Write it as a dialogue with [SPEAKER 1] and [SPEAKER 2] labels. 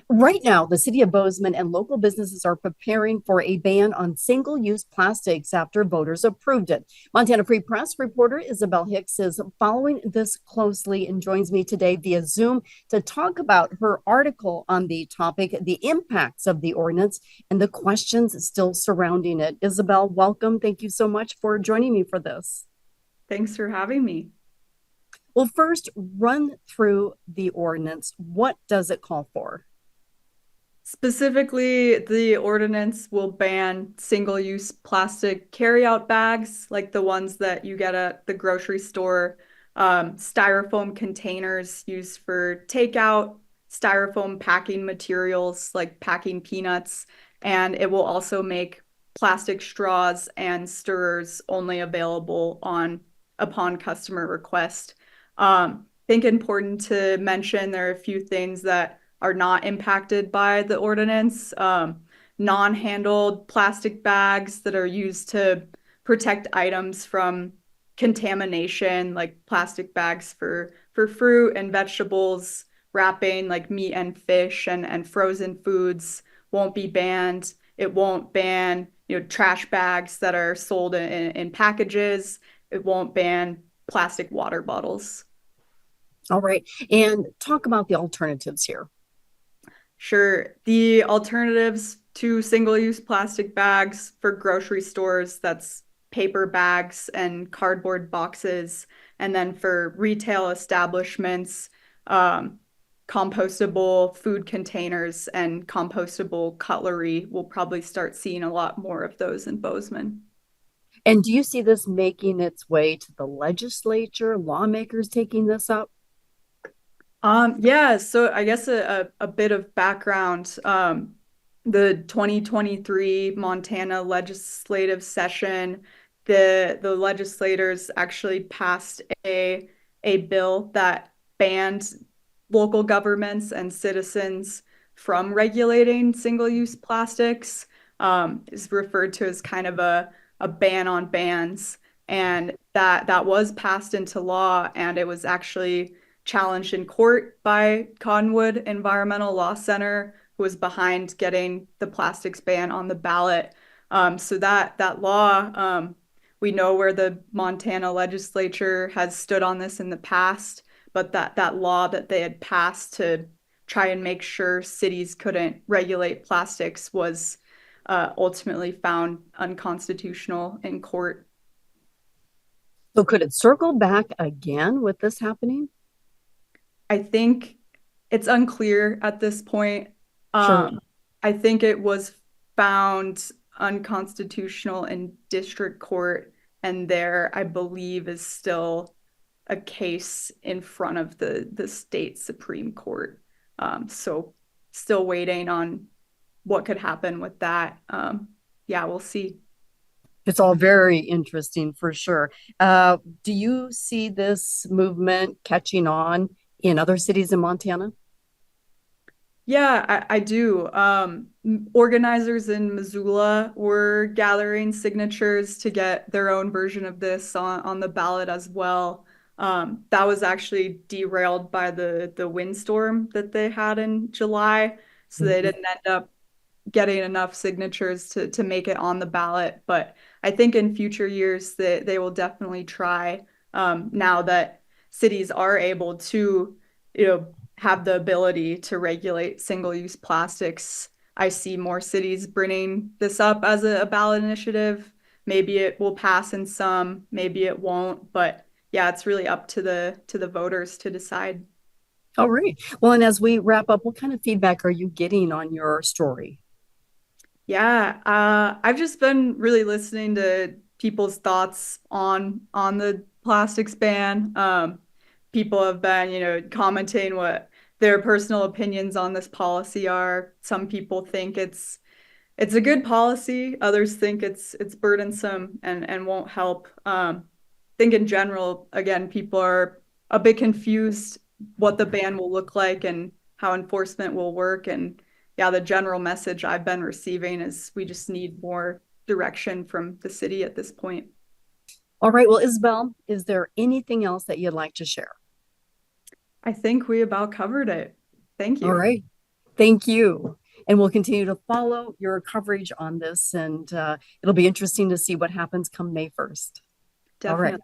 [SPEAKER 1] Right now, the city of Bozeman and local businesses are preparing for a ban on single-use plastics after voters approved it. Montana Free Press reporter Isabel Hicks is following this closely and joins me today via Zoom to talk about her article on the topic, the impacts of the ordinance, and the questions still surrounding it. Isabel, welcome. Thank you so much for joining me for this.
[SPEAKER 2] Thanks for having me.
[SPEAKER 1] Well, first, run through the ordinance. What does it call for?
[SPEAKER 2] Specifically, the ordinance will ban single-use plastic carryout bags like the ones that you get at the grocery store, styrofoam containers used for takeout, styrofoam packing materials like packing peanuts, and it will also make plastic straws and stirrers only available upon customer request. I think important to mention there are a few things that are not impacted by the ordinance. Non-handled plastic bags that are used to protect items from contamination, like plastic bags for fruit and vegetables, wrapping like meat and fish and frozen foods won't be banned. It won't ban, trash bags that are sold in packages. It won't ban plastic water bottles.
[SPEAKER 1] All right. And talk about the alternatives here.
[SPEAKER 2] Sure. The alternatives to single-use plastic bags for grocery stores, that's paper bags and cardboard boxes. And then for retail establishments, um, compostable food containers and compostable cutlery. We'll probably start seeing a lot more of those in Bozeman.
[SPEAKER 1] And do you see this making its way to the legislature, lawmakers taking this up?
[SPEAKER 2] Yeah, so I guess a bit of background. The 2023 Montana legislative session, the legislators actually passed a bill that banned local governments and citizens from regulating single-use plastics. Is referred to as kind of a ban on bans, and that was passed into law, and it was actually challenged in court by Cottonwood Environmental Law Center, who was behind getting the plastics ban on the ballot. So that law, we know where the Montana legislature has stood on this in the past, but that law that they had passed to try and make sure cities couldn't regulate plastics was ultimately found unconstitutional in court.
[SPEAKER 1] So could it circle back again with this happening?
[SPEAKER 2] I think it's unclear at this point.
[SPEAKER 1] Sure.
[SPEAKER 2] Um, I think it was found unconstitutional in district court, and there, I believe, is still a case in front of the state Supreme Court. So still waiting on what could happen with that. Yeah, we'll see.
[SPEAKER 1] It's all very interesting for sure. Do you see this movement catching on in other cities in Montana?
[SPEAKER 2] Yeah, I do. Organizers in Missoula were gathering signatures to get their own version of this on the ballot as well. That was actually derailed by the windstorm that they had in July, so they
[SPEAKER 1] Mhm.
[SPEAKER 2] didn't end up getting enough signatures to make it on the ballot. But I think in future years that they will definitely try, now that cities are able to, have the ability to regulate single-use plastics. I see more cities bringing this up as a ballot initiative. Maybe it will pass in some, maybe it won't, but yeah, it's really up to the voters to decide.
[SPEAKER 1] All right. Well, and as we wrap up, what kind of feedback are you getting on your story?
[SPEAKER 2] Yeah, I've just been really listening to people's thoughts on the plastics ban. People have been, commenting what their personal opinions on this policy are. Some people think it's a good policy. Others think it's burdensome and won't help. I think in general, again, people are a bit confused what the ban will look like and how enforcement will work. And yeah, the general message I've been receiving is we just need more direction from the city at this point.
[SPEAKER 1] All right. Well, Isabel, is there anything else that you'd like to share?
[SPEAKER 2] I think we about covered it. Thank
[SPEAKER 1] All
[SPEAKER 2] you.
[SPEAKER 1] right. Thank you. And we'll continue to follow your coverage on this, and it'll be interesting to see what happens come May 1st. All right.
[SPEAKER 2] Definitely.